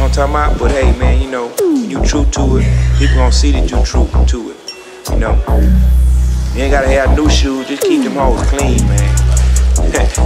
what I'm talking about? But hey, man, you know, when you true to it, people gonna see that you true to it. You know, you ain't gotta have new shoes, just keep them hoes clean, man.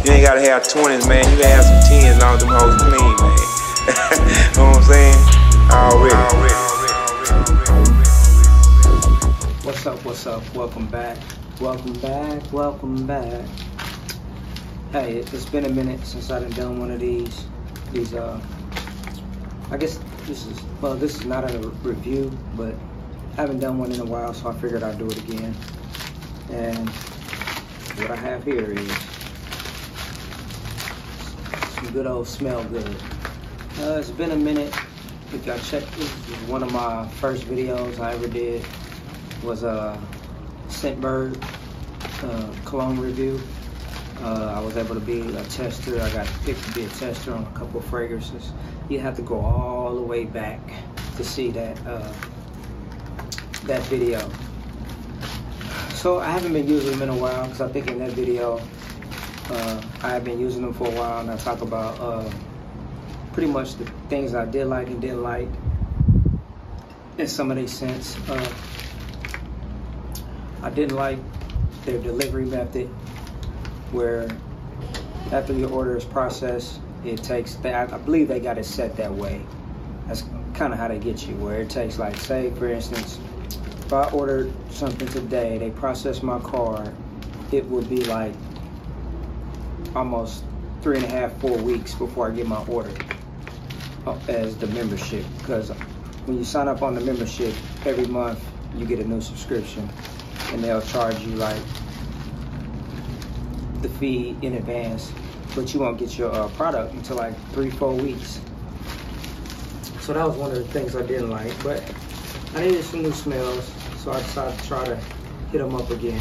You ain't gotta have 20s, man. You can have some 10s long as them hoes clean, man. Know what I'm saying? Already. What's up? Welcome back. Hey, it's been a minute since I done one of these. I guess this is not a review, but I haven't done one in a while, so I figured I'd do it again. And what I have here is some good old Smell Good. It's been a minute. If y'all check, this is one of my first videos I ever did. Was a Scentbird cologne review. I was able to be a tester. I got picked to be a tester on a couple of fragrances. You have to go all the way back to see that that video. So I haven't been using them in a while because I think in that video I have been using them for a while, and I talk about pretty much the things I did like and didn't like in some of their scents. I didn't like their delivery method, where after your order is processed, it takes, I believe they got it set that way. That's kind of how they get you, where it takes, like, say for instance, if I ordered something today, they process my card, it would be like almost 3.5, 4 weeks before I get my order as the membership. Because when you sign up on the membership, every month you get a new subscription, and they'll charge you like the fee in advance, but you won't get your product until like 3-4 weeks. So that was one of the things I didn't like, but I needed some new smells, so I decided to try to hit them up again,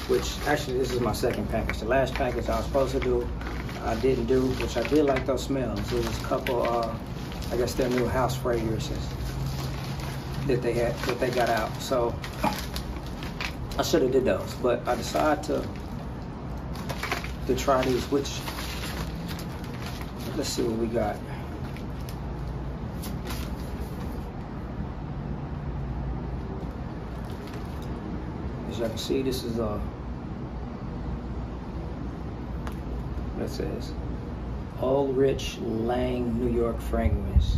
which actually this is my second package. The last package I was supposed to do, I didn't do, which I did like those smells. It was a couple, I guess their new house fragrances that they got out. So I should have did those, but I decided to try these, which, let's see what we got. As y'all can see, this is that says Old Rich Lang New York fragrance.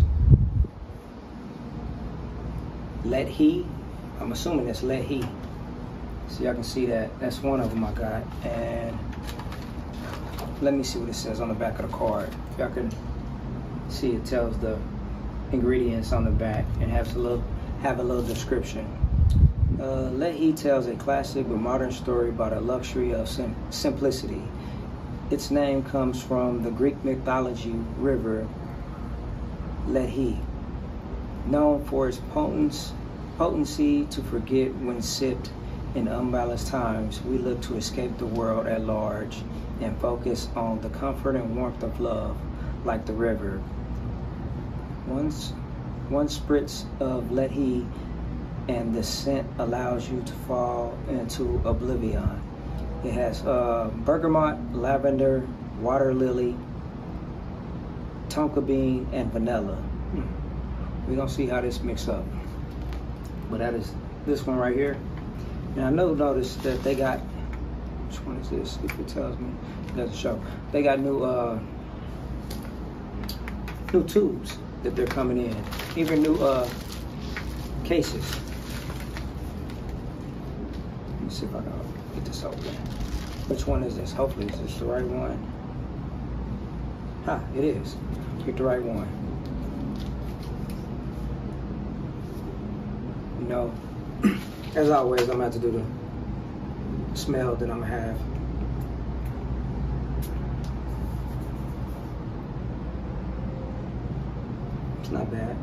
Let He, I'm assuming that's Let He. So y'all can see that. That's one of them I got. And let me see what it says on the back of the card. If y'all can see, it tells the ingredients on the back and have a little description. Let He tells a classic but modern story about a luxury of simplicity. Its name comes from the Greek mythology river Let He, known for its potency to forget when sipped. In unbalanced times, we look to escape the world at large and focus on the comfort and warmth of love, like the river. One spritz of Let He, and the scent allows you to fall into oblivion. It has bergamot, lavender, water lily, tonka bean, and vanilla. We're gonna see how this mix up. But that is this one right here. Now I noticed that they got, which one is this? If it tells me, it doesn't show. They got new tubes that they're coming in, even new cases. Let me see if I can get this open. Which one is this? Hopefully is this the right one? It is. Get the right one. You know, as always, I'm gonna have to do the smell that I'm gonna have. It's not bad.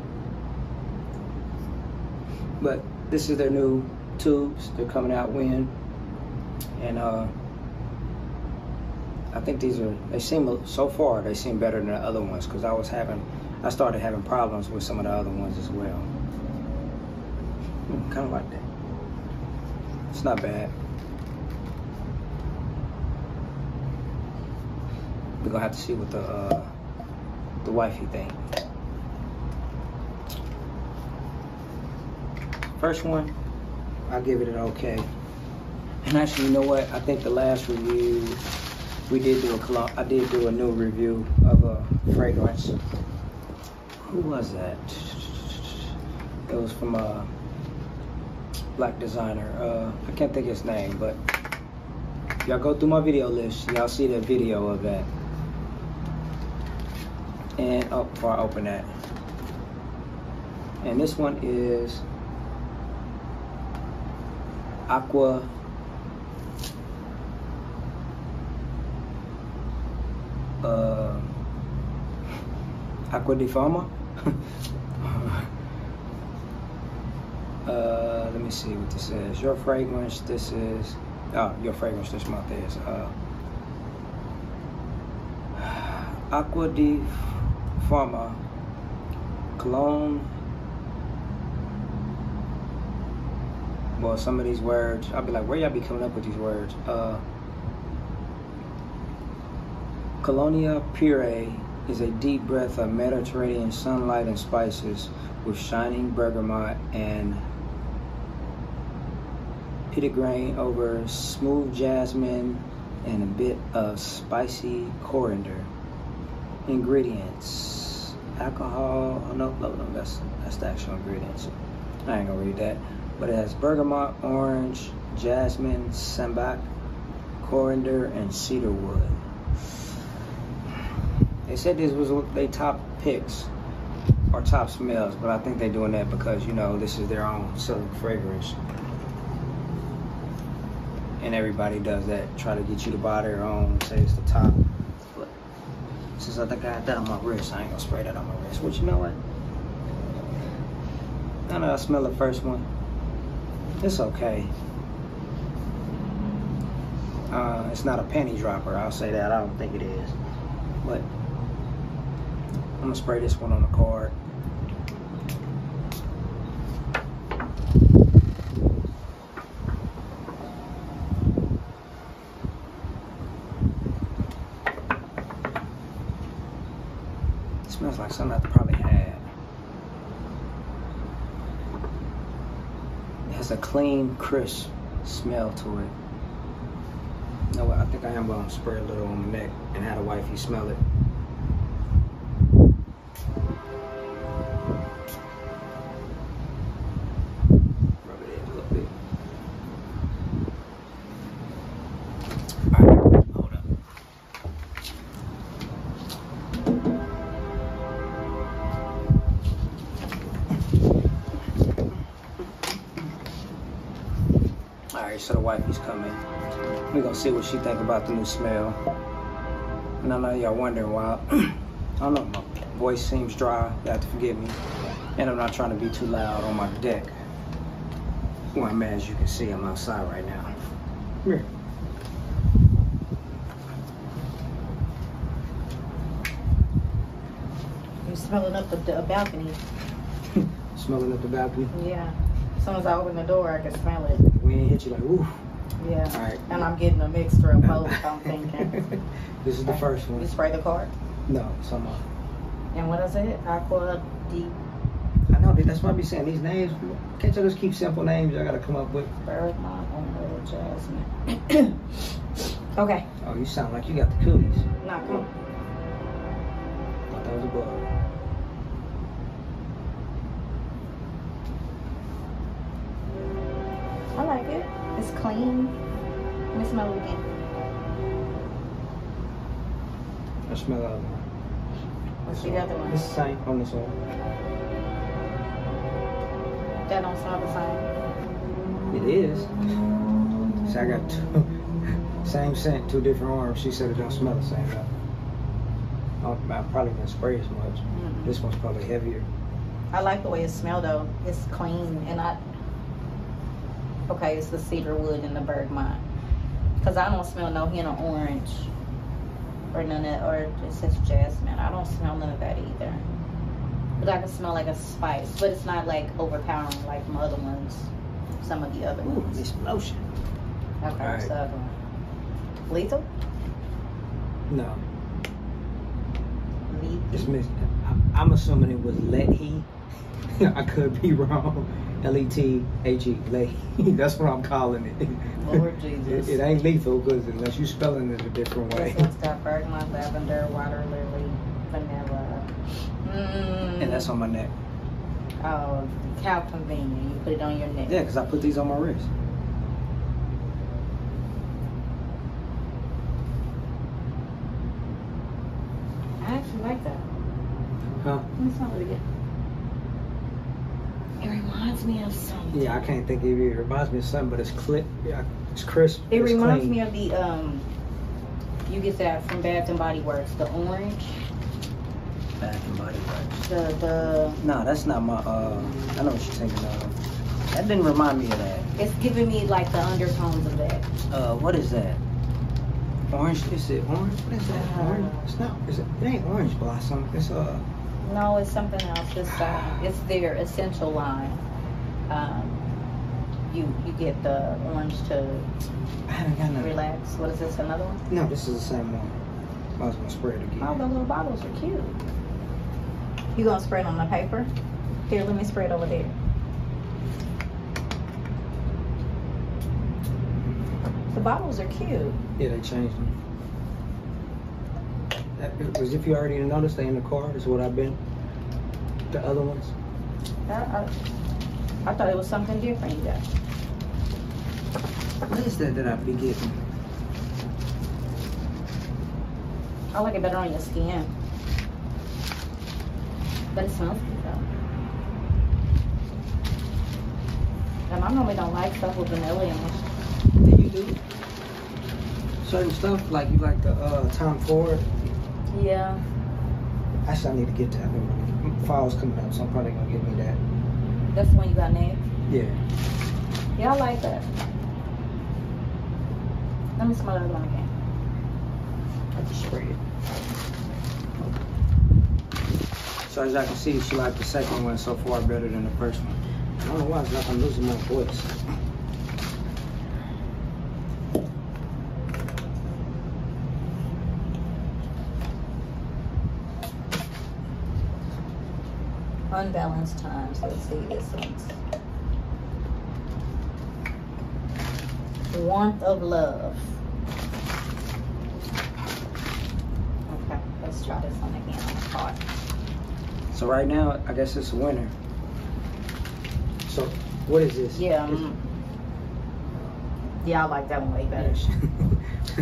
But this is their new tubes. They're coming out when, and I think they seem, so far, they seem better than the other ones, because I started having problems with some of the other ones as well. Kind of like that. It's not bad. We're gonna have to see what the wifey think. first one, I'll give it an okay. And actually, you know what? I think the last review, I did do a new review of a fragrance. Who was that? It was from a black designer. I can't think of his name, but y'all go through my video list. Y'all see the video of that. And before I open that. And this one is Aqua di Fama. Let me see what this is. Your fragrance, this is, your fragrance this month is Aqua di Fama Cologne. Well, some of these words, I'll be like, where y'all be coming up with these words? Colonia Pure is a deep breath of Mediterranean sunlight and spices with shining bergamot and petitgrain over smooth jasmine and a bit of spicy coriander. Ingredients: alcohol. Oh no, that's the actual ingredients. I ain't gonna read that. But it has bergamot, orange, jasmine, sambac, coriander, and cedar wood. They said this was their top picks or top smells, but I think they're doing that because, you know, this is their own selling fragrance. And everybody does that, try to get you to buy their own, say it's the top. But since I think I got that on my wrist, I ain't gonna spray that on my wrist. But you know what? I know I smell the first one. It's okay. It's not a panty dropper, I'll say that. I don't think it is. But I'm gonna spray this one on the card. It smells like something I probably had. It has a clean, crisp smell to it. You know what? I think I am gonna spray a little on my neck and have the wifey smell it. Rub it in a little bit. Alright, hold up. Alright, so the wifey's coming. We're gonna see what she think about the new smell. And I know y'all wondering why. I don't know, my voice seems dry. You have to forgive me. And I'm not trying to be too loud on my deck. Where I'm at, as you can see, I'm outside right now. Come here. You're smelling up the balcony. Smelling up the balcony? Yeah. As soon as I open the door, I can smell it. We ain't hit you like, ooh. Yeah. All right. And I'm getting a mixture of both, I'm thinking. This is the first one. You spray the card? No, some of And what is it? Aqua di I know, that's why I be saying these names. Can't y'all just keep simple names y'all gotta come up with? Bergamot and jasmine. Okay. Oh, you sound like you got the cooties. Not cool. I thought it was a bug. I like it. It's clean. Let me smell it again. I smell the other one. What's the other one? It's the same on this one. That don't smell the same. It is. See, I got two, same scent, two different arms. She said it don't smell the same. I probably didn't spray as much. Mm-hmm. This one's probably heavier. I like the way it smells though. It's clean and okay, it's the cedar wood and the bergamot. Cause I don't smell no hint of orange or none of that, or it says jasmine. I don't smell none of that either. But I can smell like a spice, but it's not like overpowering like the other ones. Some of the other Ooh, ones. this lotion. Okay, what's the other one? Lethal? No. Lethal. It's missing. I'm assuming it was Let He. I could be wrong. L-E-T-H-E, Leahy. That's what I'm calling it. Lord Jesus. It ain't lethal because unless you spelling it a different way. This one's got bergamot, lavender, water lily, vanilla. And that's on my neck. Oh, how convenient. You put it on your neck. Yeah, because I put these on my wrist. I actually like that. Huh? It's not really good. It reminds me of something. Yeah, I can't think of it. It reminds me of something, but it's yeah, it's crisp. It it's reminds clean. me of the you get that from Bath and Body Works, the orange. Bath and Body Works. The No, that's not my. I know what you're thinking of. That didn't remind me of that. it's giving me like the undertones of that. What is that? Orange? Is it orange? What is that? Orange? It's not. It ain't orange blossom. It's No, it's something else. It's their essential line. You get the orange to I haven't got none. relax. What is this? Another one? No, this is the same one. I was gonna spray it again. Oh, the little bottles are cute. You gonna spray it on the paper? Here, let me spray it over there. The bottles are cute. Yeah, they changed them. Because if you already noticed, they in the car. Is what I've been. The other ones. I thought it was something different you got. What is that I be getting? I like it better on your skin. But it smells good though. And I normally don't like stuff with vanilla in it. Do you do? Certain stuff, like you like the Tom Ford. Yeah. Actually, I need to get that one. Fall's coming up, so I'm probably gonna get me that. That's the one you got next? Yeah. Yeah, I like that. Let me smell that one again. I just spray it. So as I can see, she liked the second one so far better than the first one. I don't know why it's like I'm losing my voice. Unbalanced times. Let's see this one's. Warmth of love. Okay, let's try this one again on the card. So right now, I guess it's winter. So what is this? Yeah, yeah, I like that one way better.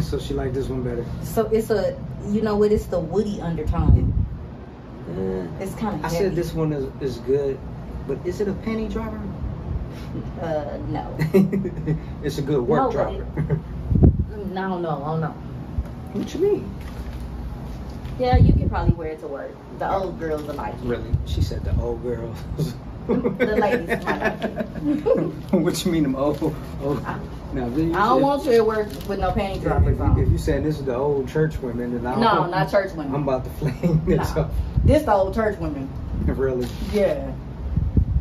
So she liked this one better. So it's a, you know what? It's the woody undertone. It's kind of. I said this one is good, but is it a penny dropper? No. It's a good work No, dropper. No, no. What you mean? Yeah, you can probably wear it to work. The old girls are like it. Really? She said the old girls. The ladies might like it. What you mean them old? No, I don't want you to work with no panty droppers on. If you saying this is the old church women, then I No, not church women. I'm about to flame this No. up. This the old church women. Really? Yeah.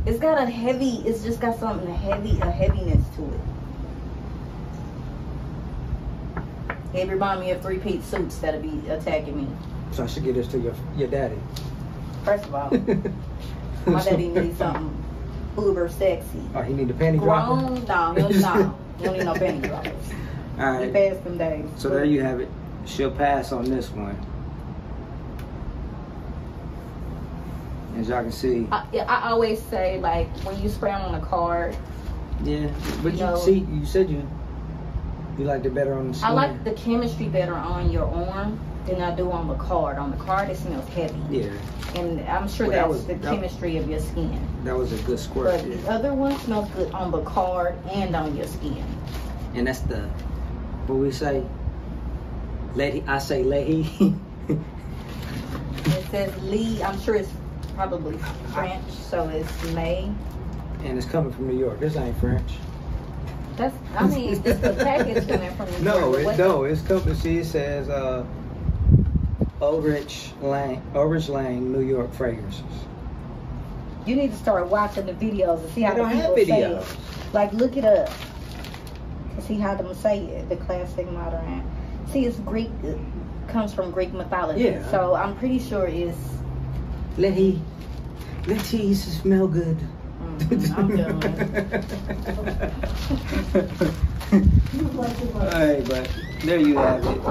It's got a heavy, it's just got something heavy, a heaviness to it. It reminds me of three-piece suits that'll be attacking me. So I should get this to your daddy. First of all, my daddy needs something uber sexy. Oh, he need the panty dropper? Grown? No, he don't need no panty droppers. All right. He passed them days. So there you have it. She'll pass on this one. As y'all can see. I always say, like, when you spray them on a card. Yeah, but You know, see, you said you liked it better on the skin. I like the chemistry better on your arm than I do on the card. On the card, it smells heavy. Yeah. And I'm sure Well, that's the chemistry of your skin. That was a good squirt. But Yeah. the other one smells good on the card and on your skin. And that's the, what we say, I say Leahy. It says Lee. I'm sure it's probably French, so it's May. And it's coming from New York. This ain't French. That's. I mean, it's the package coming from New York. No, it's coming. See, it says Ulrich Lang, New York fragrances. You need to start watching the videos and see how I don't the have people say videos. it. Like, look it up and see how them say it. The classic modern. See, it's Greek. It comes from Greek mythology. Yeah. So I'm pretty sure it's. Leahy used to smell good. I'm done. Alright, but there you have it.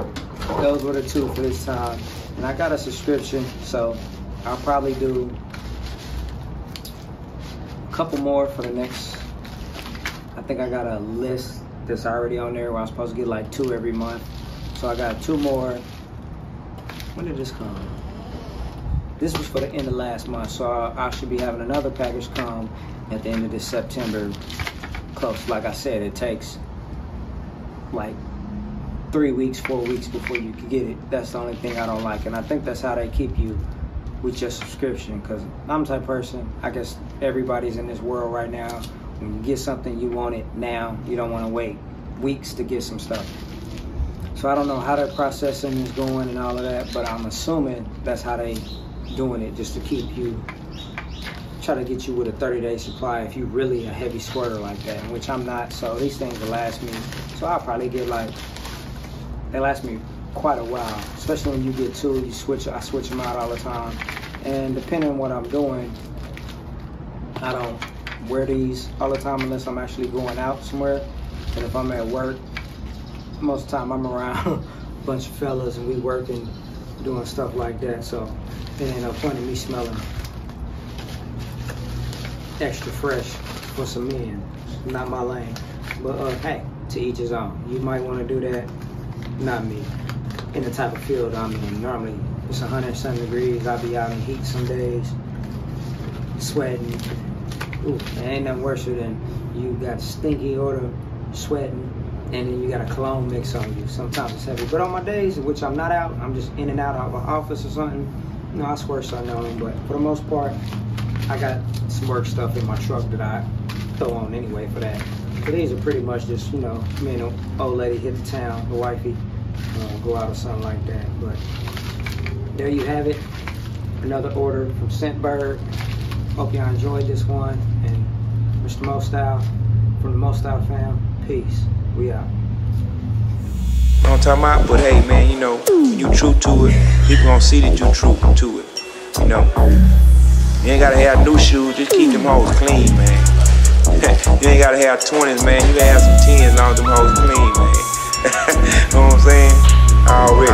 Those were the two for this time. And I got a subscription, so I'll probably do a couple more for the next. I think I got a list that's already on there where I'm supposed to get like 2 every month. So I got 2 more. When did this come? This was for the end of last month, so I should be having another package come at the end of this September. Close, like I said, it takes like 3 weeks, 4 weeks before you can get it. That's the only thing I don't like, and I think that's how they keep you with your subscription, because I'm the type of person, I guess everybody's in this world right now, when you get something, you want it now. You don't want to wait weeks to get some stuff. So I don't know how their processing is going and all of that, but I'm assuming that's how they doing it, just to keep you, try to get you with a 30-day supply if you're really a heavy squirter like that, which I'm not. So these things will last me, so I'll probably get like, they last me quite a while, especially when you get 2, you switch, I switch them out all the time, and depending on what I'm doing, I don't wear these all the time unless I'm actually going out somewhere. And if I'm at work, most of the time I'm around a bunch of fellas and we working, doing stuff like that, so it ain't no point in me smelling extra fresh for some men. Not my lane. But hey, to each his own. You might want to do that, not me. In the type of field I'm in, normally it's 100-something degrees. I'll be out in heat some days, sweating. Ooh, it ain't nothing worse than you got stinky odor, sweating, and then you got a cologne mix on you. Sometimes it's heavy. But on my days in which I'm not out, I'm just in and out of an office or something, you know, I swear something on. But for the most part, I got some work stuff in my truck that I throw on anyway for that. So these are pretty much just, you know, me and the old lady hit the town, the wifey, go out or something like that. But there you have it. Another order from Scentbird. Hope y'all enjoyed this one. And Mr. Mo Style from the Mo Style fam. Peace. We out. You know what I'm talking about? But hey, man, you know, when you true to it, people gonna see that you true to it. You know, you ain't gotta have new shoes, just keep them hoes clean, man. You ain't gotta have 20s, man. You can have some 10s, long as them hoes clean, man. You know what I'm saying? Already.